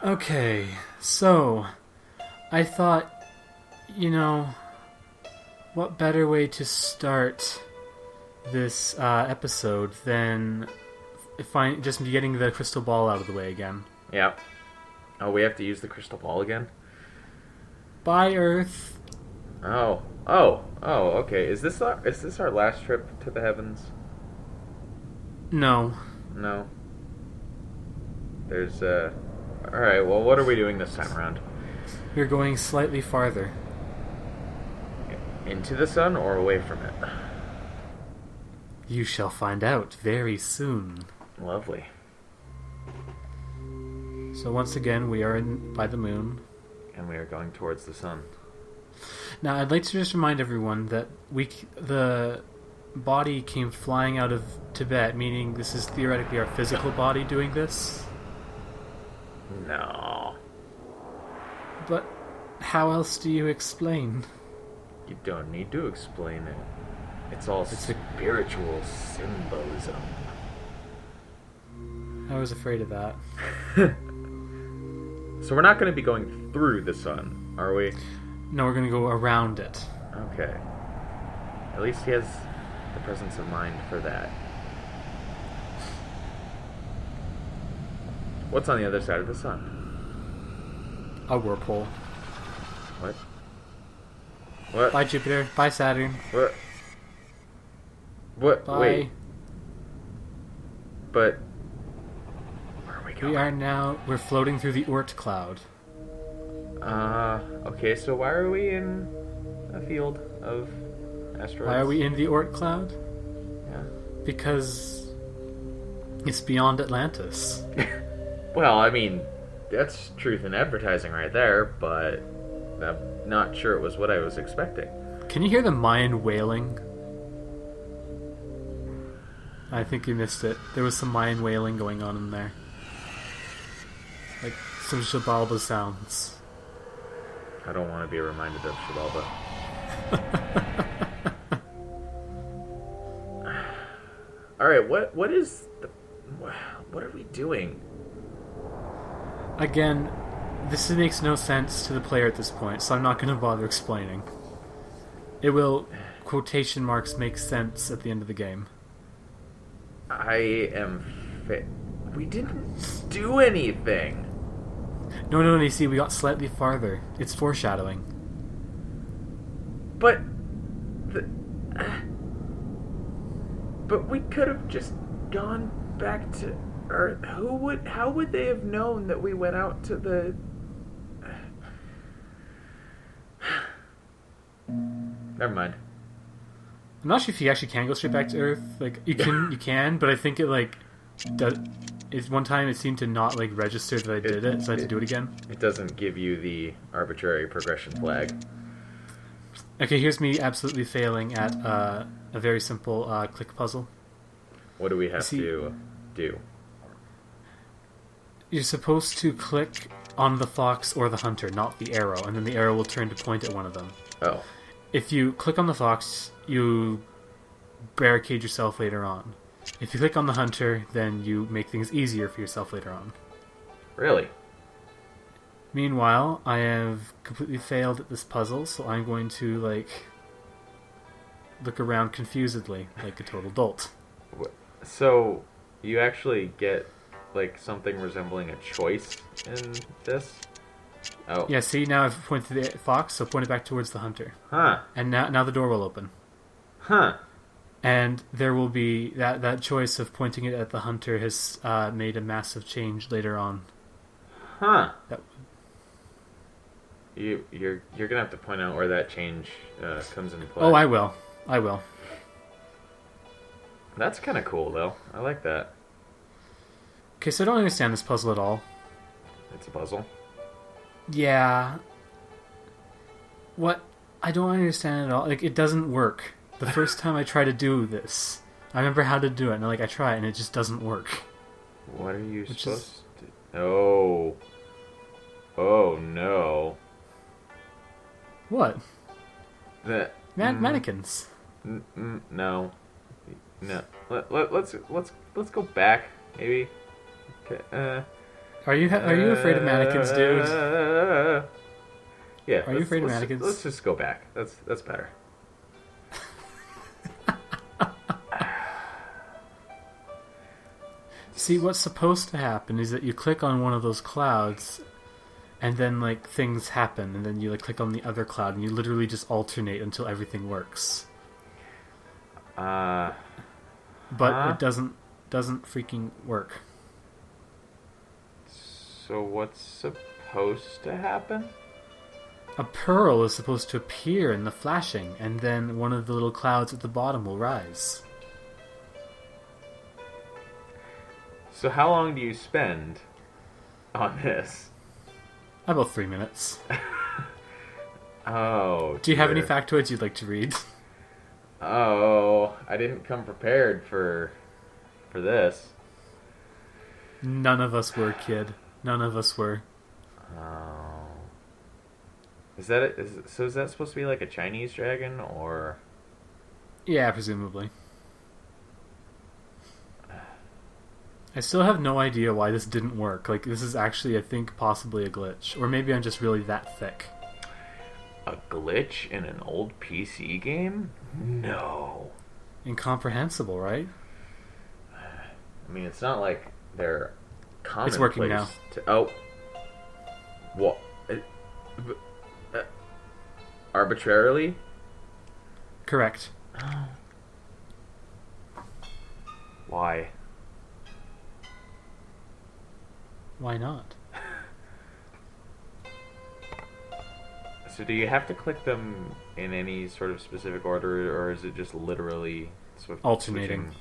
Okay, so I thought, you know, what better way to start this episode than just getting the crystal ball out of the way again. Yeah. Oh, we have to use the crystal ball again? Bye, Earth. Oh, okay. Is this our last trip to the heavens? No. No. There's Alright, well, what are we doing this time around? We're going slightly farther. Into the sun or away from it? You shall find out very soon. Lovely. So once again, we are by the moon. And we are going towards the sun. Now, I'd like to just remind everyone that the body came flying out of Tibet, meaning this is theoretically our physical body doing this. No. But how else do you explain? You don't need to explain it. It's all spiritual symbolism. I was afraid of that. So we're not going to be going through the sun, are we? No, we're going to go around it. Okay. At least he has the presence of mind for that. What's on the other side of the sun? A whirlpool. What? What? Bye, Jupiter. Bye, Saturn. What? What? Bye. Wait. But where are we going? We're floating through the Oort cloud. Okay, so why are we in a field of asteroids? Why are we in the Oort cloud? Yeah. Because it's beyond Atlantis. Well, I mean, that's truth in advertising right there, but I'm not sure it was what I was expecting. Can you hear the Mayan wailing? I think you missed it. There was some Mayan wailing going on in there. Like some Xibalba sounds. I don't want to be reminded of Xibalba. Alright, what are we doing? Again, this makes no sense to the player at this point, so I'm not going to bother explaining. It will, quotation marks, make sense at the end of the game. We didn't do anything. No, you see, we got slightly farther. It's foreshadowing. But we could have just gone back to Earth. How would they have known that we went out to the... Never mind. I'm not sure if you actually can go straight back to Earth. Like, you can, but I think it, like, one time it seemed to not, like, register that I did it, so I had to do it again. It doesn't give you the arbitrary progression flag. Okay, here's me absolutely failing at a very simple click puzzle. What do we have to do? You're supposed to click on the fox or the hunter, not the arrow, and then the arrow will turn to point at one of them. Oh. If you click on the fox, you barricade yourself later on. If you click on the hunter, then you make things easier for yourself later on. Really? Meanwhile, I have completely failed at this puzzle, so I'm going to, like, look around confusedly, like a total dolt. So, you actually get, like, something resembling a choice in this? Oh. Yeah, see, now I've pointed to the fox, so point it back towards the hunter. Huh. And now the door will open. Huh. And there will be... That choice of pointing it at the hunter has made a massive change later on. Huh. You're gonna have to point out where that change comes into play. Oh, I will. That's kind of cool, though. I like that. Okay, so I don't understand this puzzle at all. It's a puzzle. Yeah. What? I don't understand it at all. Like, it doesn't work. The first time I try to do this, I remember how to do it, and I try it, and it just doesn't work. What are you supposed to... Oh. Oh, no. What? That... Mannequins. No. No. Let's go back, maybe. Okay. Are you afraid of mannequins, dude? Yeah. Are you afraid of mannequins? Let's just go back. That's better. See, what's supposed to happen is that you click on one of those clouds, and then like things happen, and then you like click on the other cloud, and you literally just alternate until everything works. But it doesn't freaking work. So what's supposed to happen? A pearl is supposed to appear in the flashing, and then one of the little clouds at the bottom will rise. So how long do you spend on this? About 3 minutes. Oh, do you have any factoids you'd like to read? Oh, I didn't come prepared for this. None of us were, kid. None of us were. Oh. Is that it? So is that supposed to be like a Chinese dragon, or? Yeah, presumably. I still have no idea why this didn't work. Like, this is actually, I think, possibly a glitch. Or maybe I'm just really that thick. A glitch in an old PC game? No. Incomprehensible, right? I mean, it's not like they're commonplace. It's working now. What? Arbitrarily? Correct. Why? Why not? So do you have to click them in any sort of specific order, or is it just literally sort of alternating?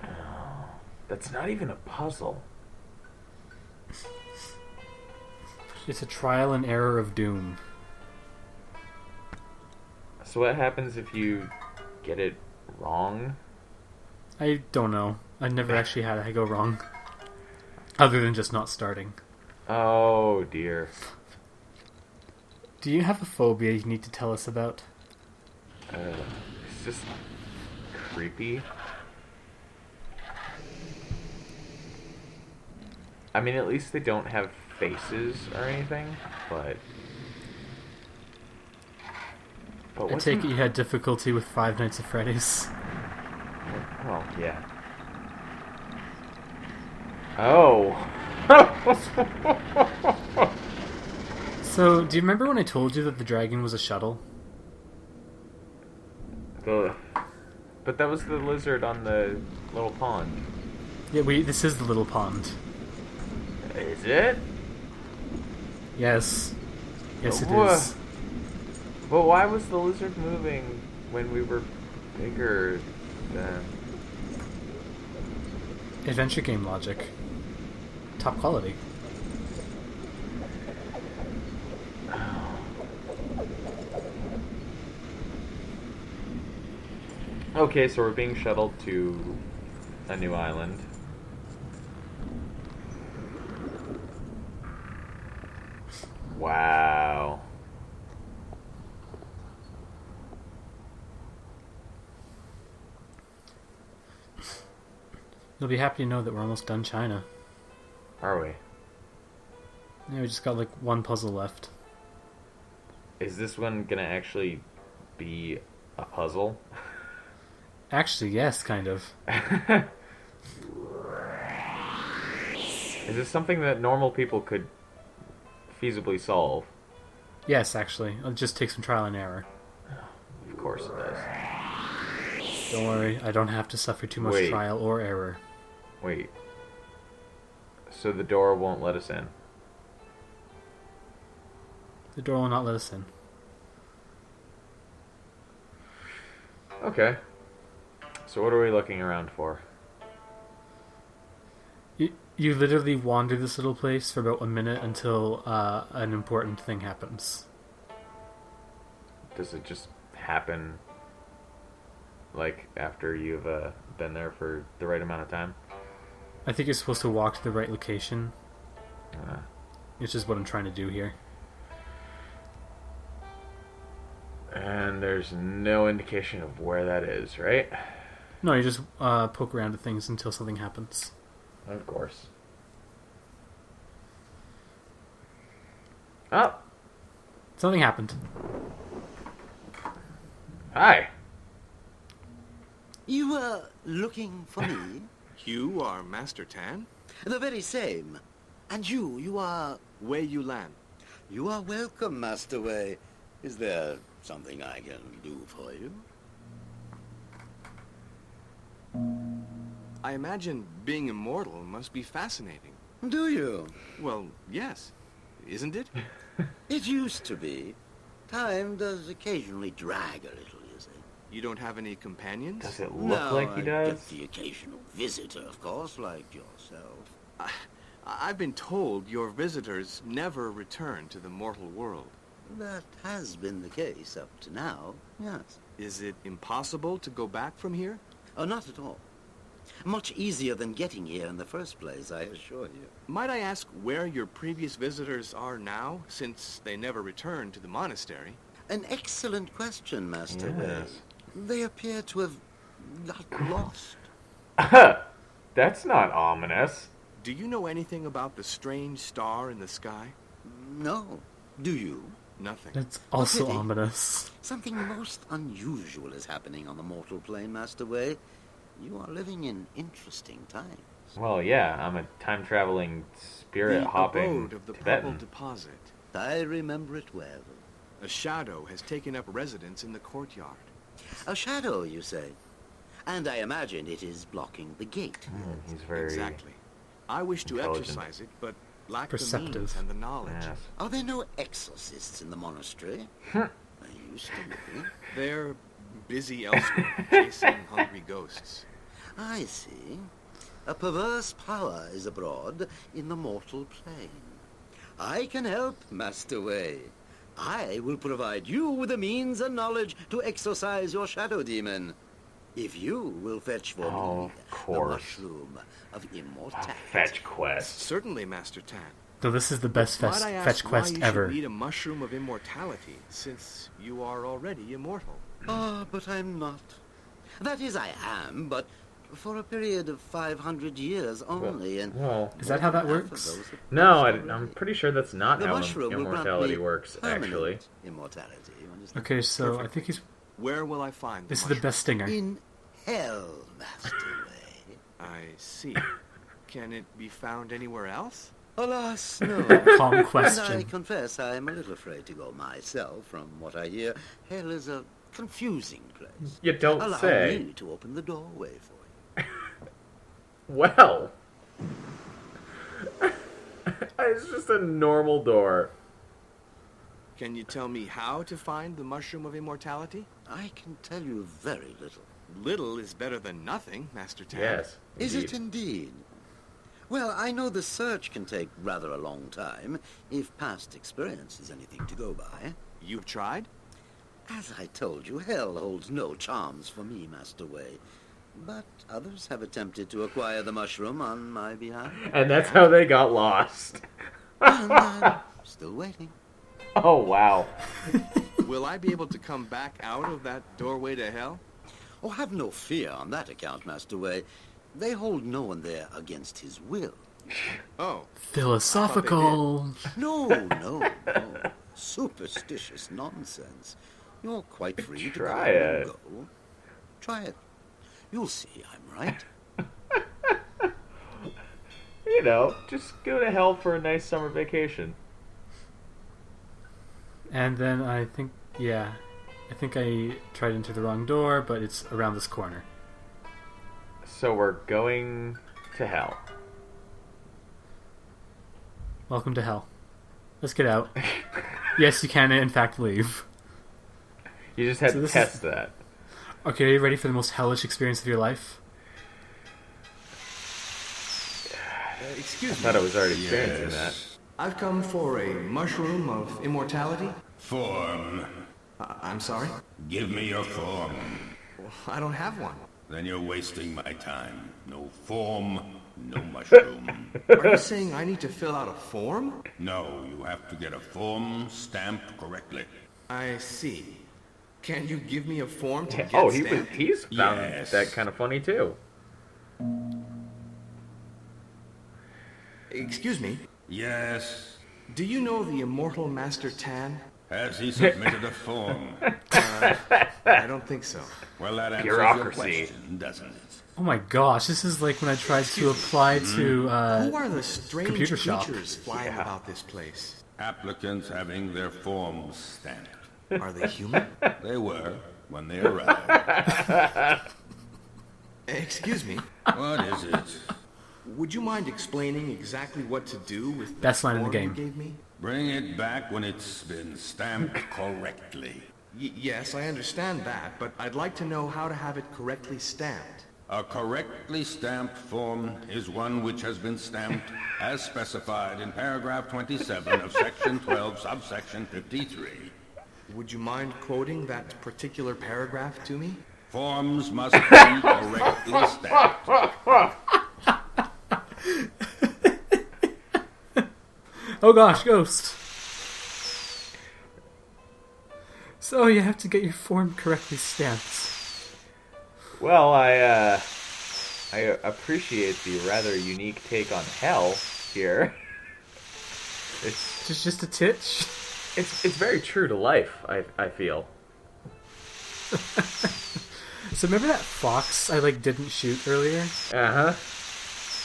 Oh, that's not even a puzzle. It's a trial and error of doom. So what happens if you get it wrong? I don't know. I never actually had it go wrong. Other than just not starting. Oh, dear. Do you have a phobia you need to tell us about? It's just creepy. I mean, at least they don't have faces or anything, but I take it you had difficulty with Five Nights at Freddy's. Oh, yeah. Oh. So, do you remember when I told you that the dragon was a shuttle? But that was the lizard on the little pond. Yeah, this is the little pond. Is it? Yes. Yes, it is. But why was the lizard moving when we were bigger than... Adventure game logic. Top quality. Okay, so we're being shuttled to a new island. Wow. You'll be happy to know that we're almost done China. Are we? Yeah, we just got like one puzzle left. Is this one gonna actually be a puzzle? Actually, yes, kind of. Is this something that normal people could feasibly solve? Yes, actually. It'll just take some trial and error. Of course it does. Don't worry, I don't have to suffer too much trial or error. Wait. So the door won't let us in? The door will not let us in. Okay. So what are we looking around for? You literally wander this little place for about a minute until an important thing happens. Does it just happen, like, after you've been there for the right amount of time? I think you're supposed to walk to the right location. Which is what I'm trying to do here. And there's no indication of where that is, right? No, you just poke around at things until something happens. Of course. Oh, Something happened. hi. You were looking for me? You are Master Tan? The very same. And you are... Wei Yulan. You are welcome, Master Wei. Is there something I can do for you? I imagine being immortal must be fascinating. Do you? Well, yes. Isn't it? It used to be. Time does occasionally drag a little, you see. You don't have any companions? Does it look like he I does? get the occasional visitor, of course, like yourself. I've been told your visitors never return to the mortal world. That has been the case up to now, yes. Is it impossible to go back from here? Oh, not at all. Much easier than getting here in the first place, I assure you. Might I ask where your previous visitors are now, since they never returned to the monastery? An excellent question, Master Wei. Yes. They appear to have got lost. That's not ominous. Do you know anything about the strange star in the sky? No. Do you? Nothing. That's also pity. ominous. Something most unusual is happening on the mortal plane, Master Wei. You are living in interesting times. Well, yeah, I'm a time-traveling, The spirit-hopping abode of the Tibetan. purple deposit. I remember it well. A shadow has taken up residence in the courtyard. A shadow, you say? And I imagine it is blocking the gate. He's very... Exactly. I wish to intelligent. exercise it, but lack the Perceptive. means and the knowledge. Yes. Are there no exorcists in the monastery? I used to be. They're busy elsewhere, chasing hungry ghosts. I see. A perverse power is abroad in the mortal plane. I can help, Master Wei. I will provide you with the means and knowledge to exorcise your shadow demon. If you will fetch for Oh, me of the course. mushroom of immortality. Fetch quest. Certainly, Master Tan. Though this is the best Might I ask fetch why quest you ever. should need a mushroom of immortality, since you are already immortal? Ah, but I'm not. That is, I am, but for a period of 500 years only, and Well, Is that how that half of works? those have no, passed I'm away. pretty sure that's not The how mushroom will grant immortality me works, permanent actually. Immortality, you understand? Okay, so I Perfect. think he's. Where will I find This is the the best stinger. In hell, Master Wei. I see. Can it be found anywhere else? Alas, no. Calm And I question. confess I'm a little afraid to go myself. From what I hear, hell is a confusing place. You don't Allow say. me to open the doorway for you. Well. It's just a normal door. Can you tell me how to find the mushroom of immortality? I can tell you very little. Little is better than nothing, Master Tan. Yes. Is indeed. it indeed? Well, I know the search can take rather a long time, if past experience is anything to go by. You've tried? As I told you, hell holds no charms for me, Master Wei. But others have attempted to acquire the mushroom on my behalf. And that's how they got lost. And I'm still waiting. Oh, wow. Will I be able to come back out of that doorway to hell? Oh, have no fear on that account, Master Wei. They hold no one there against his will. Oh, Philosophical. No, no, no. Superstitious nonsense. You're quite free to go Try and it. go. Try it. You'll see I'm right. You know, just go to hell for a nice summer vacation. And then I think, yeah, I think I tried into the wrong door, but it's around this corner. So we're going to hell. Welcome to hell. Let's get out. Yes, you can in fact leave. You just had So to this test is- that. Okay, are you ready for the most hellish experience of your life? excuse I me. thought I was already experiencing that. I've come for a mushroom of immortality. Form. I'm sorry? Give me your form. Well, I don't have one. Then you're wasting my time. No form, no mushroom. Are you saying I need to fill out a form? No, you have to get a form stamped correctly. I see. Can you give me a form to get Oh, stamped? he's found Yes. that kind of funny too. Excuse me. Yes. Do you know the immortal Master Tan? Has he submitted a form? I don't think so. Well, that answers Bureaucracy. your question, doesn't it? Oh my gosh, this is like when I tried to apply to Who are the strange computer shop. creatures flying about this place? Applicants having their forms stamped. Are they human? They were when they arrived. Excuse me. What is it? Would you mind explaining exactly what to do with the Best line in the form you game. gave me? Bring it back when it's been stamped correctly. Yes, I understand that, but I'd like to know how to have it correctly stamped. A correctly stamped form is one which has been stamped as specified in paragraph 27 of section 12, subsection 53. Would you mind quoting that particular paragraph to me? Forms must be correctly stamped. Oh gosh, ghost. So you have to get your form correctly stamped. Well, I appreciate the rather unique take on hell here. It's just a titch. It's very true to life, I feel. So remember that fox I didn't shoot earlier? Uh-huh.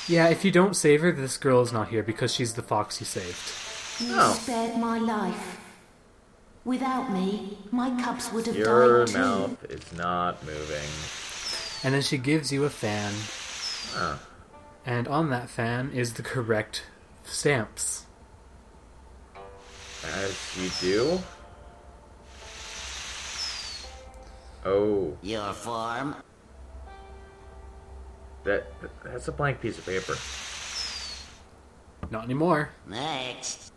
Yeah, if you don't save her, this girl is not here because she's the fox you saved. You Oh. spared my life. Without me, my cubs would have Your died too. mouth is not moving. And then she gives you a fan, Oh. and on that fan is the correct stamps. As you do. Oh, Your form? that's a blank piece of paper. Not anymore. Next.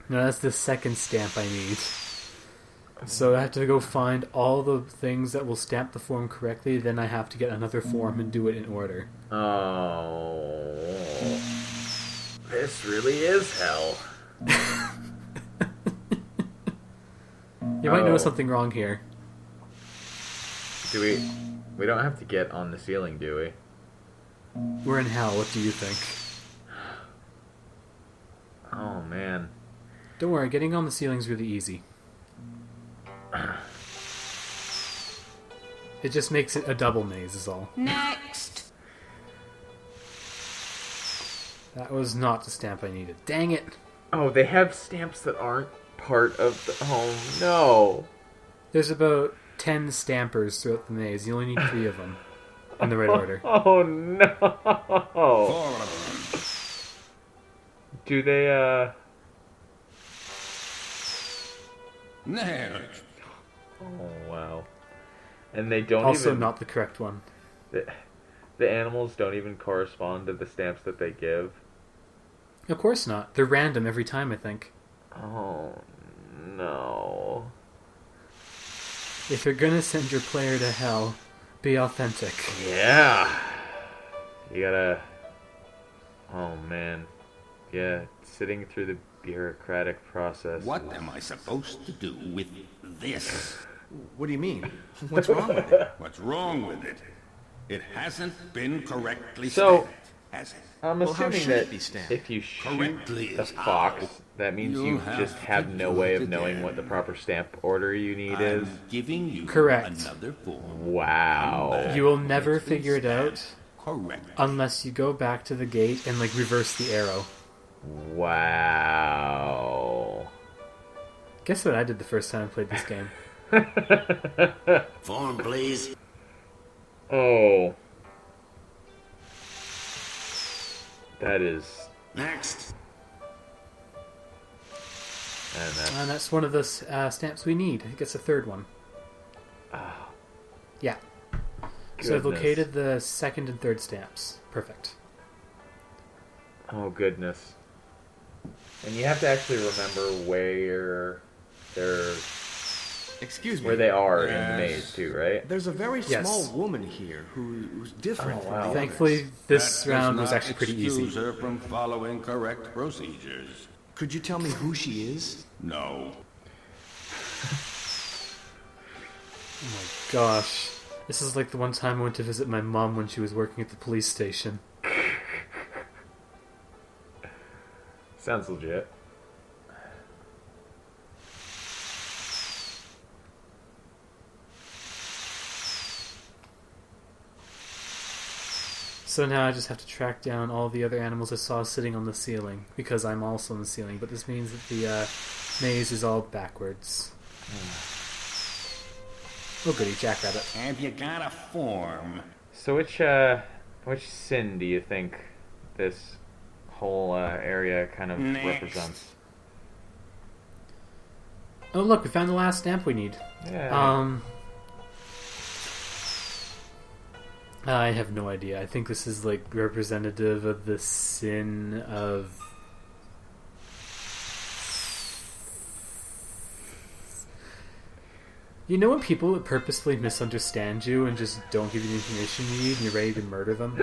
No, that's the second stamp I need. So I have to go find all the things that will stamp the form correctly, then I have to get another form and do it in order. Oh. This really is hell. You might notice Oh. something wrong here. Do we... We don't have to get on the ceiling, do we? We're in hell, what do you think? Oh, man. Don't worry, getting on the ceiling's really easy. It just makes it a double maze is all. Next. That was not the stamp I needed. Dang it! Oh, they have stamps that aren't part of the... Oh, no. There's about 10 stampers throughout the maze. You only need 3 of them. In the right order. Oh, no. 4 of them. Do they, Nailed. Oh, wow. And they don't Also even... not the correct one. The animals don't even correspond to the stamps that they give. Of course not. They're random every time, I think. Oh, no. If you're gonna send your player to hell, be authentic. Yeah. You gotta... Oh, man. Yeah, sitting through the bureaucratic process. What am I supposed to do with this? What do you mean? What's wrong with it? What's wrong with it? It hasn't been correctly So- stamped, has it? I'm Well, how assuming should it that be stamped? if you shoot Correctly the is fox, how. that means You'll you have just to have no do way it of knowing again. what the proper stamp order you need is. I'm giving you Correct. another form. Wow. You will never figure it out Correct. unless you go back to the gate and reverse the arrow. Wow. Guess what I did the first time I played this game? Form, please. Oh. That is... Next. And that's one of the stamps we need. I think it's the third one. Yeah. So I've Goodness. located the second and third stamps. Perfect. Oh, goodness. And you have to actually remember where they're... Excuse me. where they are in the Yes. maze, too, right? There's a very Yes. small woman here who's different Oh, from wow. the Thankfully, others. this That round does was not actually pretty easy. excuse her from following correct procedures. Could you tell me who she is? No. Oh my gosh. This is like the one time I went to visit my mom when she was working at the police station. Sounds legit. So now I just have to track down all the other animals I saw sitting on the ceiling, because I'm also on the ceiling, but this means that the maze is all backwards. Oh goody, jackrabbit. Have you got a form? So which sin do you think this whole area kind of represents? Oh look, we found the last stamp we need. Yeah. I have no idea. I think this is like representative of the sin of... You know when people purposefully misunderstand you and just don't give you the information you need and you're ready to murder them?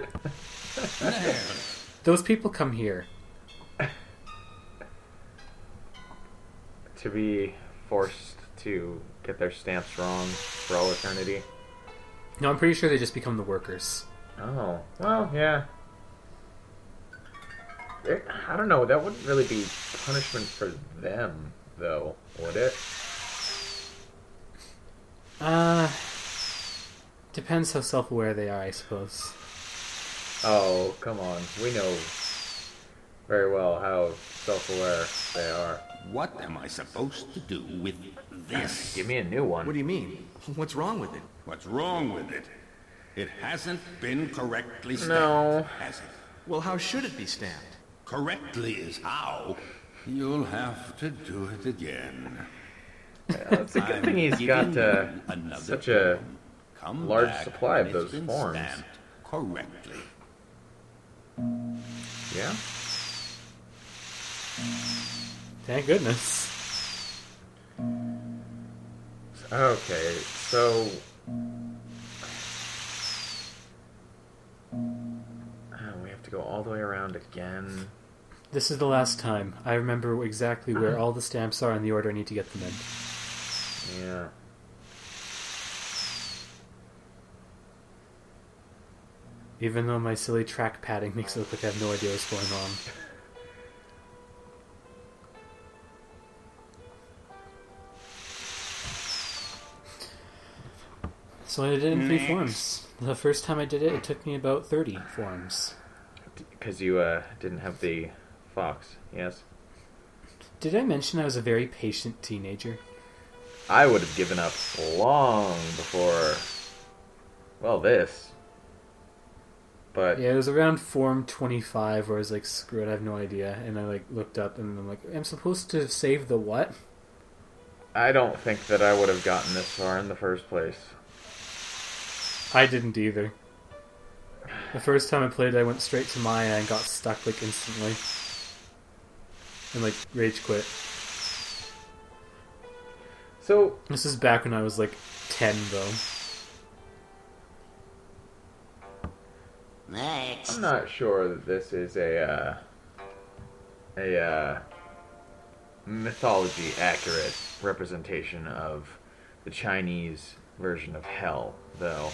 Those people come here. To be forced to get their stamps wrong for all eternity. No, I'm pretty sure they just become the workers. Oh, well, yeah. I don't know, that wouldn't really be punishment for them, though, would it? Depends how self-aware they are, I suppose. Oh, come on. We know very well how self-aware they are. What am I supposed to do with this? Give me a new one. What do you mean? What's wrong with it? What's wrong with it? It hasn't been correctly stamped, No. has it? Well, how should it be stamped? Correctly is how. You'll have to do it again. It's a good thing he's got such a large supply of those forms. Correctly. Yeah? Thank goodness. Okay, so... we have to go all the way around again. This is the last time. I remember exactly where all the stamps are and the order I need to get them in. Yeah. Even though my silly track padding makes it look like I have no idea what's going on. So I did it in 3 forms. The first time I did it, it took me about 30 forms. Because you didn't have the fox, yes? Did I mention I was a very patient teenager? I would have given up long before, well, this. But Yeah, it was around form 25 where I was like, screw it, I have no idea. And I like looked up and I'm like, I'm supposed to save the what? I don't think that I would have gotten this far in the first place. I didn't either. The first time I played, I went straight to Maya and got stuck like instantly. And like rage quit. So, This is back when I was like 10 though. Next. I'm not sure that this is a mythology accurate representation of the Chinese version of hell, though.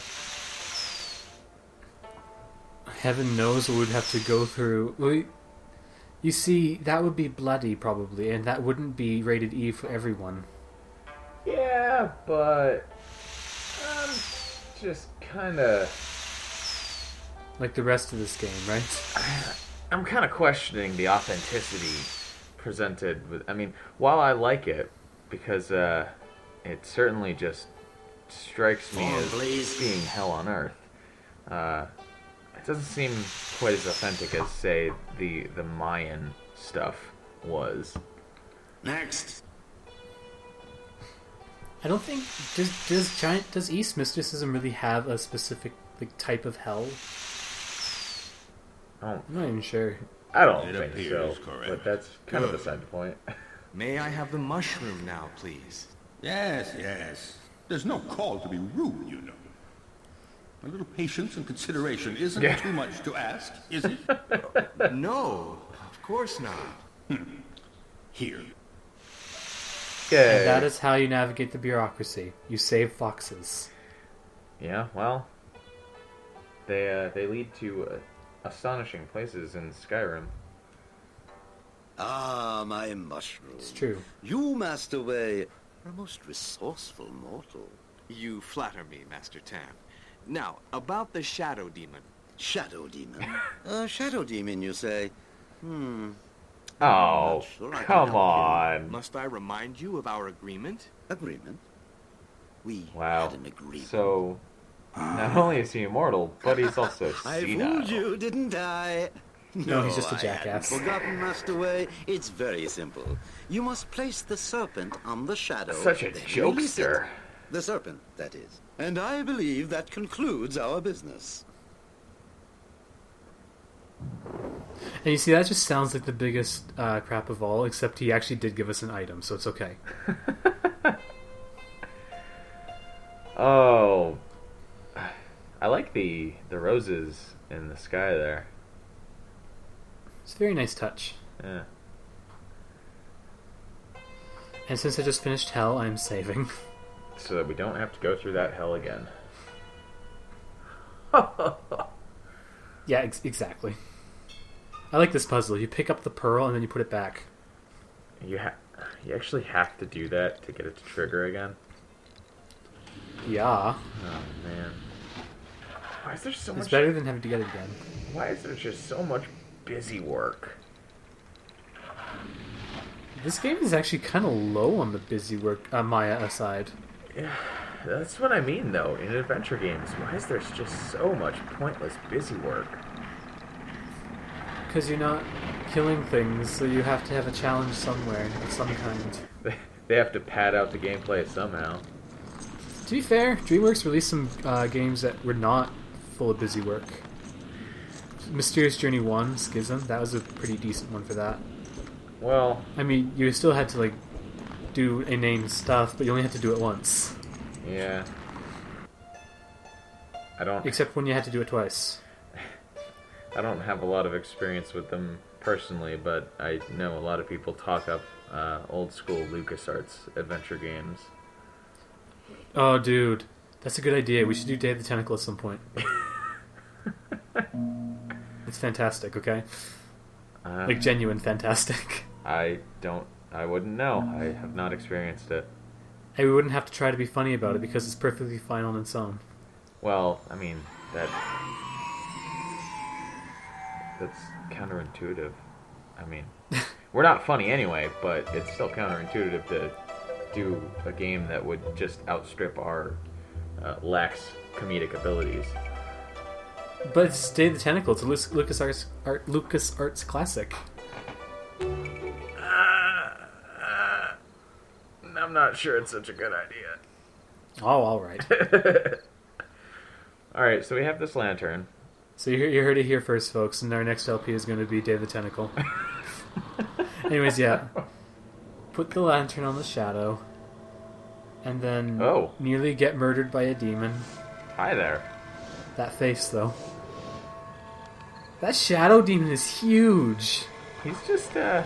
Heaven knows what we'd have to go through. Well, you see, that would be bloody probably, and that wouldn't be rated E for everyone. Yeah, but I'm just kind of... Like the rest of this game, right? I'm kind of questioning the authenticity presented with... I mean, while I like it, because it certainly just strikes me as being hell on earth, it doesn't seem quite as authentic as, say, the Mayan stuff was. Next. I don't think does East mysticism really have a specific like type of hell? I'm not even sure. I don't It think appears so, correct. but that's kind of the side point. May I have the mushroom now, please? Yes, yes. There's no call to be rude, you know. A little patience and consideration isn't Yeah. too much to ask, is it? No, of course not. Here. Okay. And that is how you navigate the bureaucracy. You save foxes. Yeah, well, they lead to astonishing places in Skyrim. Ah, my mushroom. It's true. You, Master Way, are a most resourceful mortal. You flatter me, Master Tam. Now, about the Shadow Demon. Shadow Demon? Shadow Demon, you say? Oh, not sure I can come help you. on. Must I remind you of our agreement? Agreement? We Wow. had an agreement. So, not only is he immortal, but he's also I senile. fooled you, didn't I? No, he's just a I jackass. hadn't forgotten, Master Way. It's very simple. You must place the serpent on the shadow. Such a then release it. jokester. The serpent, that is. And I believe that concludes our business. And you see, that just sounds like the biggest crap of all, except he actually did give us an item, so it's okay. Oh, I like the roses in the sky there. It's a very nice touch. Yeah. And since I just finished Hell, I'm saving. So that we don't have to go through that hell again. Yeah, exactly. I like this puzzle. You pick up the pearl and then you put it back. You actually have to do that to get it to trigger again? Yeah. Oh, man. Why is there so It's much... better than having to get it again. Why is there just so much busy work? This game is actually kind of low on the busy work, Maya aside. Yeah, that's what I mean, though. In adventure games, why is there just so much pointless busy work? Because you're not killing things, so you have to have a challenge somewhere of some kind. They have to pad out the gameplay somehow. To be fair, DreamWorks released some games that were not full of busy work. Mysterious Journey 1, Schism, that was a pretty decent one for that. Well... I mean, you still had to, do inane stuff, but you only had to do it once. Yeah. I don't... Except when you had to do it twice. I don't have a lot of experience with them personally, but I know a lot of people talk up old school LucasArts adventure games. Oh, dude. That's a good idea. We should do Day of the Tentacle at some point. It's fantastic, okay? Genuine fantastic. I wouldn't know. I have not experienced it. Hey, we wouldn't have to try to be funny about it because it's perfectly fine on its own. Well, I mean, that's counterintuitive. I mean, we're not funny anyway, but it's still counterintuitive to do a game that would just outstrip our lax comedic abilities. But it's Day of the Tentacle. It's a LucasArts classic. I'm not sure it's such a good idea. Oh, all right. Alright, so we have this lantern. So you heard it here first, folks, and our next LP is going to be Day of the Tentacle. Anyways, yeah. Put the lantern on the shadow, and then nearly get murdered by a demon. Hi there. That face, though. That shadow demon is huge. He's just, kind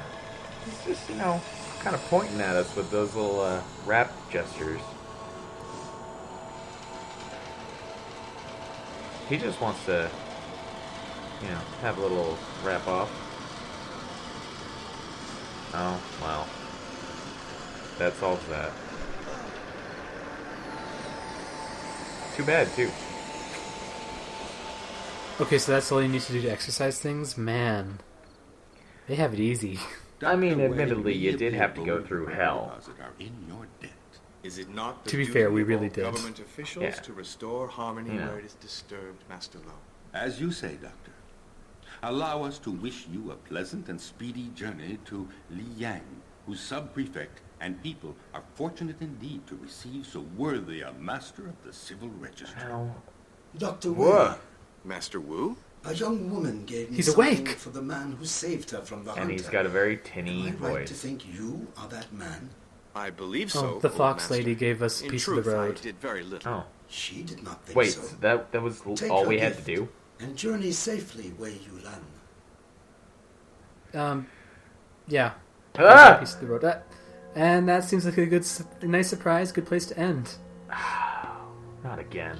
of pointing at us with those little rap gestures. He just wants to, have a little wrap off. Oh, wow. That solves that. Too bad, too. Okay, so that's all you need to do to exercise things? Man. They have it easy. I mean, admittedly, you did have to go through hell. Is it not the To be duty fair, we of really all did. government officials Yeah. to restore harmony Yeah. where it is disturbed, Master Lo? As you say, Doctor. Allow us to wish you a pleasant and speedy journey to Liang, whose sub-prefect and people are fortunate indeed to receive so worthy a master of the civil register. Ow. Dr. Whoa. Wu, Master Wu? a young woman gave me He's something awake. for the man who saved her from the hunter. And he's got a very Am tinny I right to voice. think you are that man? I believe Oh, so. the old fox master. lady gave us a In piece truth, of the road. I did very little. Oh. She did not think Wait, so. that was Take all her we had to gift do? And journey safely where you land. Yeah. Ah! A piece of the road. And that seems like a nice surprise, good place to end. Not again.